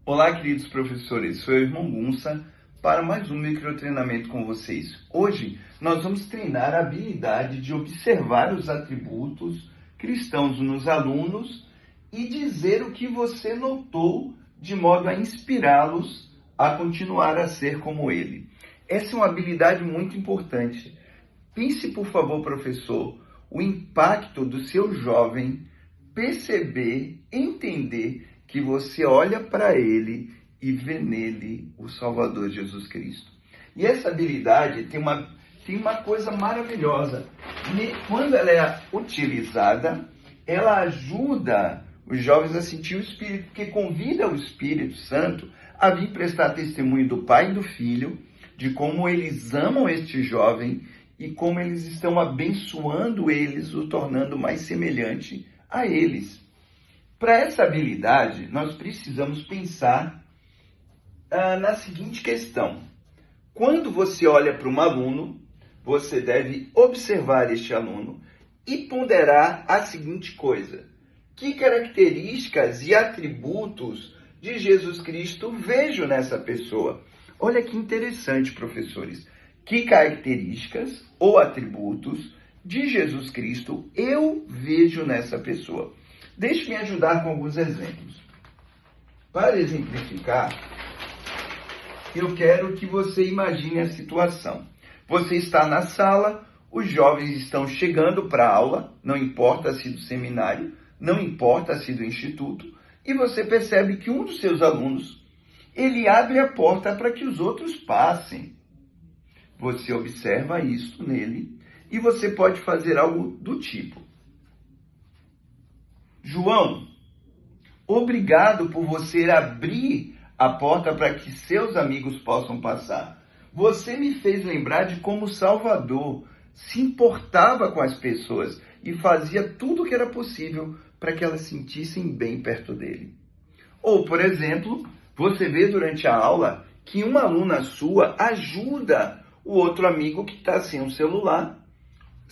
Olá, queridos professores, sou o irmão Gunça para mais um microtreinamento com vocês. Hoje nós vamos treinar a habilidade de observar os atributos cristãos nos alunos e dizer o que você notou de modo a inspirá-los a continuar a ser como ele. Essa é uma habilidade muito importante. Pense, por favor, professor, o impacto do seu jovem perceber, entender que você olha para ele e vê nele o Salvador Jesus Cristo. E essa habilidade tem uma coisa maravilhosa. Quando ela é utilizada, ela ajuda os jovens a sentir o Espírito, porque convida o Espírito Santo a vir prestar testemunho do Pai e do Filho, de como eles amam este jovem e como eles estão abençoando eles, o tornando mais semelhante a eles. Para essa habilidade, nós precisamos pensar na seguinte questão. Quando você olha para um aluno, você deve observar este aluno e ponderar a seguinte coisa. Que características e atributos de Jesus Cristo vejo nessa pessoa? Olha que interessante, professores. Que características ou atributos de Jesus Cristo eu vejo nessa pessoa? Deixe-me ajudar com alguns exemplos. Para exemplificar, eu quero que você imagine a situação. Você está na sala, os jovens estão chegando para a aula, não importa se do seminário, não importa se do instituto, e você percebe que um dos seus alunos, ele abre a porta para que os outros passem. Você observa isso nele e você pode fazer algo do tipo. João, obrigado por você abrir a porta para que seus amigos possam passar. Você me fez lembrar de como o Salvador se importava com as pessoas e fazia tudo o que era possível para que elas sentissem bem perto dele. Ou, por exemplo, você vê durante a aula que uma aluna sua ajuda o outro amigo que está sem um celular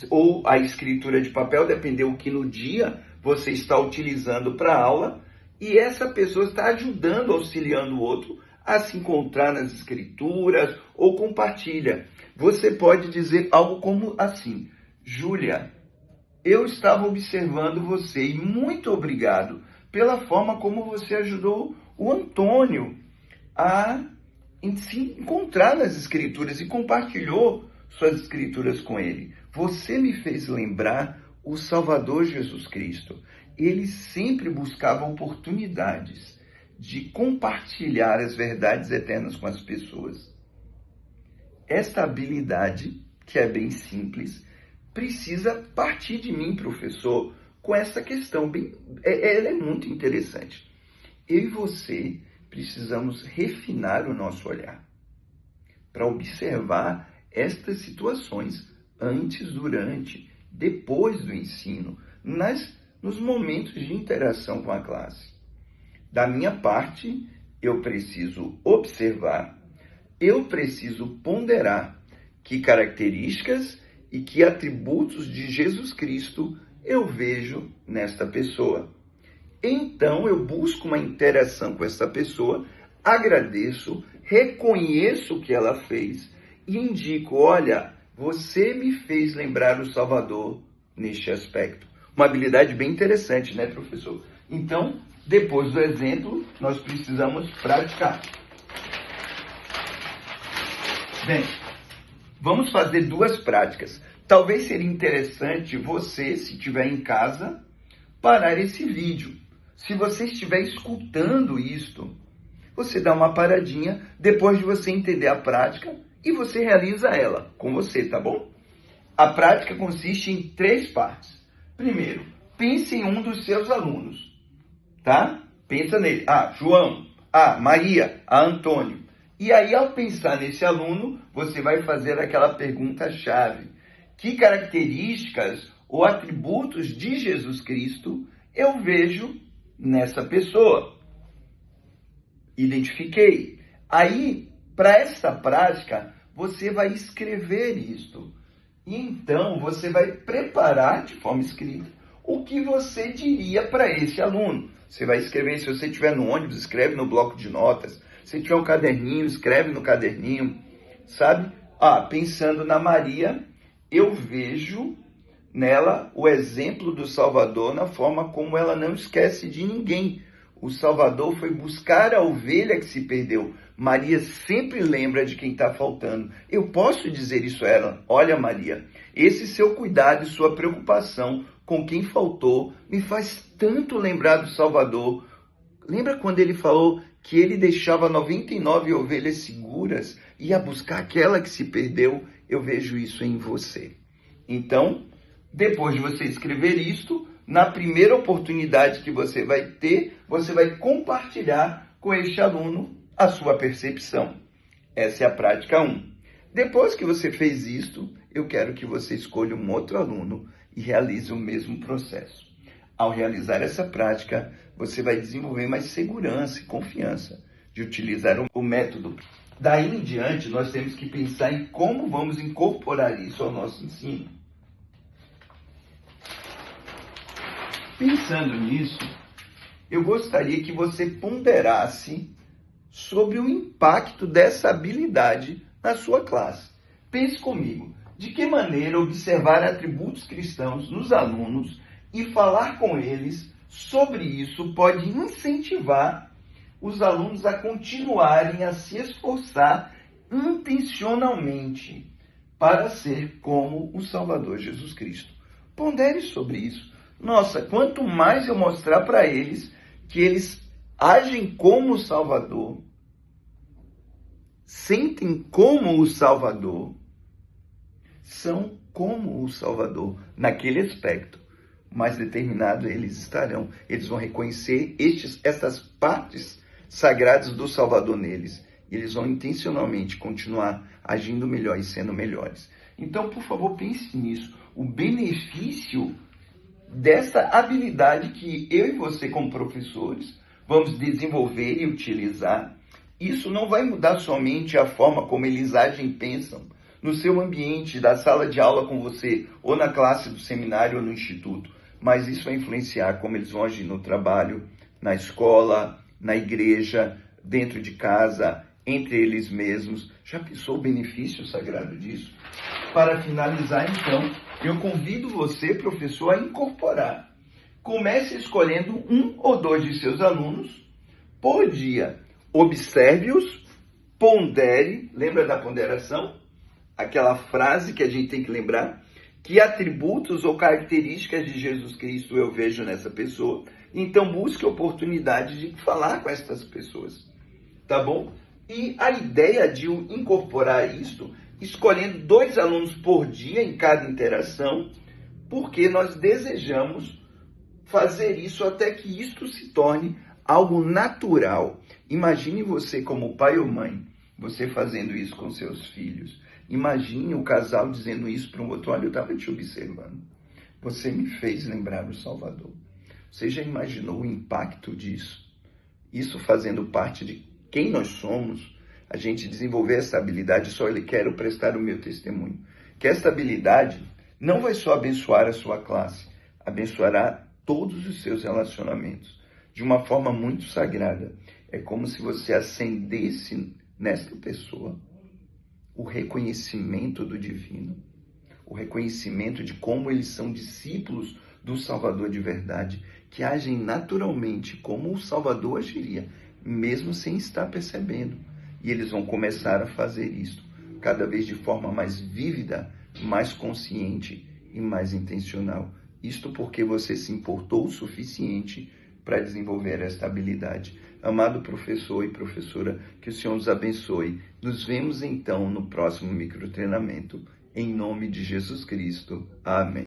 ou a escritura de papel, dependendo do que no dia você está utilizando para a aula, e essa pessoa está ajudando, auxiliando o outro a se encontrar nas escrituras ou compartilha. Você pode dizer algo como assim: Júlia, eu estava observando você e muito obrigado pela forma como você ajudou o Antônio a se encontrar nas escrituras e compartilhou suas escrituras com ele. Você me fez lembrar o Salvador Jesus Cristo. Ele sempre buscava oportunidades de compartilhar as verdades eternas com as pessoas. Esta habilidade, que é bem simples, precisa partir de mim, professor, com essa questão. Ela é muito interessante. Eu e você precisamos refinar o nosso olhar para observar estas situações antes, durante, depois do ensino, nos momentos de interação com a classe. Da minha parte, eu preciso observar, eu preciso ponderar que características e que atributos de Jesus Cristo eu vejo nesta pessoa. Então, eu busco uma interação com essa pessoa, agradeço, reconheço o que ela fez e indico, olha, você me fez lembrar o Salvador neste aspecto. Uma habilidade bem interessante, né, professor? Então, depois do exemplo, nós precisamos praticar. Bem, vamos fazer duas práticas. Talvez seria interessante você, se estiver em casa, parar esse vídeo. Se você estiver escutando isto, você dá uma paradinha depois de você entender a prática e você realiza ela com você, tá bom? A prática consiste em 3 partes. Primeiro, pense em um dos seus alunos, tá? Pensa nele. João. Maria. Antônio. E aí, ao pensar nesse aluno, você vai fazer aquela pergunta-chave. Que características ou atributos de Jesus Cristo eu vejo nessa pessoa? Identifiquei. Aí, para essa prática, você vai escrever isto. E então, você vai preparar de forma escrita o que você diria para esse aluno. Você vai escrever, se você estiver no ônibus, escreve no bloco de notas. Se tiver um caderninho, escreve no caderninho, sabe? Pensando na Maria, eu vejo nela o exemplo do Salvador na forma como ela não esquece de ninguém. O Salvador foi buscar a ovelha que se perdeu. Maria sempre lembra de quem está faltando. Eu posso dizer isso a ela: olha, Maria, esse seu cuidado e sua preocupação com quem faltou me faz tanto lembrar do Salvador. Lembra quando ele falou que ele deixava 99 ovelhas seguras e ia buscar aquela que se perdeu? Eu vejo isso em você. Então, depois de você escrever isto, na primeira oportunidade que você vai ter, você vai compartilhar com este aluno a sua percepção. Essa é a prática 1. Depois que você fez isto, eu quero que você escolha um outro aluno e realize o mesmo processo. Ao realizar essa prática, você vai desenvolver mais segurança e confiança de utilizar o método. Daí em diante, nós temos que pensar em como vamos incorporar isso ao nosso ensino. Pensando nisso, eu gostaria que você ponderasse sobre o impacto dessa habilidade na sua classe. Pense comigo, de que maneira observar atributos cristãos nos alunos e falar com eles sobre isso pode incentivar os alunos a continuarem a se esforçar intencionalmente para ser como o Salvador Jesus Cristo. Pondere sobre isso. Nossa, quanto mais eu mostrar para eles que eles agem como o Salvador, sentem como o Salvador, são como o Salvador, naquele aspecto mais determinado eles estarão. Eles vão reconhecer essas partes sagradas do Salvador neles. E eles vão intencionalmente continuar agindo melhor e sendo melhores. Então, por favor, pense nisso. O benefício dessa habilidade que eu e você, como professores, vamos desenvolver e utilizar. Isso não vai mudar somente a forma como eles agem e pensam no seu ambiente, da sala de aula com você, ou na classe do seminário ou no instituto, mas isso vai influenciar como eles vão agir no trabalho, na escola, na igreja, dentro de casa, entre eles mesmos. Já pensou o benefício sagrado disso? Para finalizar, então, eu convido você, professor, a incorporar. Comece escolhendo 1 ou 2 de seus alunos por dia. Observe-os, pondere, lembra da ponderação? Aquela frase que a gente tem que lembrar, que atributos ou características de Jesus Cristo eu vejo nessa pessoa. Então busque oportunidade de falar com essas pessoas, tá bom? E a ideia de incorporar isto, escolhendo 2 alunos por dia em cada interação, porque nós desejamos fazer isso até que isto se torne algo natural. Imagine você como pai ou mãe, você fazendo isso com seus filhos. Imagine o casal dizendo isso para um outro: olha, eu estava te observando. Você me fez lembrar o Salvador. Você já imaginou o impacto disso? Isso fazendo parte de quem nós somos, a gente desenvolver essa habilidade. Só ele quero prestar o meu testemunho. Que essa habilidade não vai só abençoar a sua classe, abençoará todos os seus relacionamentos de uma forma muito sagrada. É como se você acendesse nesta pessoa o reconhecimento do divino, o reconhecimento de como eles são discípulos do Salvador de verdade, que agem naturalmente como o Salvador agiria, mesmo sem estar percebendo. E eles vão começar a fazer isso cada vez de forma mais vívida, mais consciente e mais intencional. Isto porque você se importou o suficiente para desenvolver esta habilidade. Amado professor e professora, que o Senhor nos abençoe. Nos vemos então no próximo microtreinamento. Em nome de Jesus Cristo. Amém.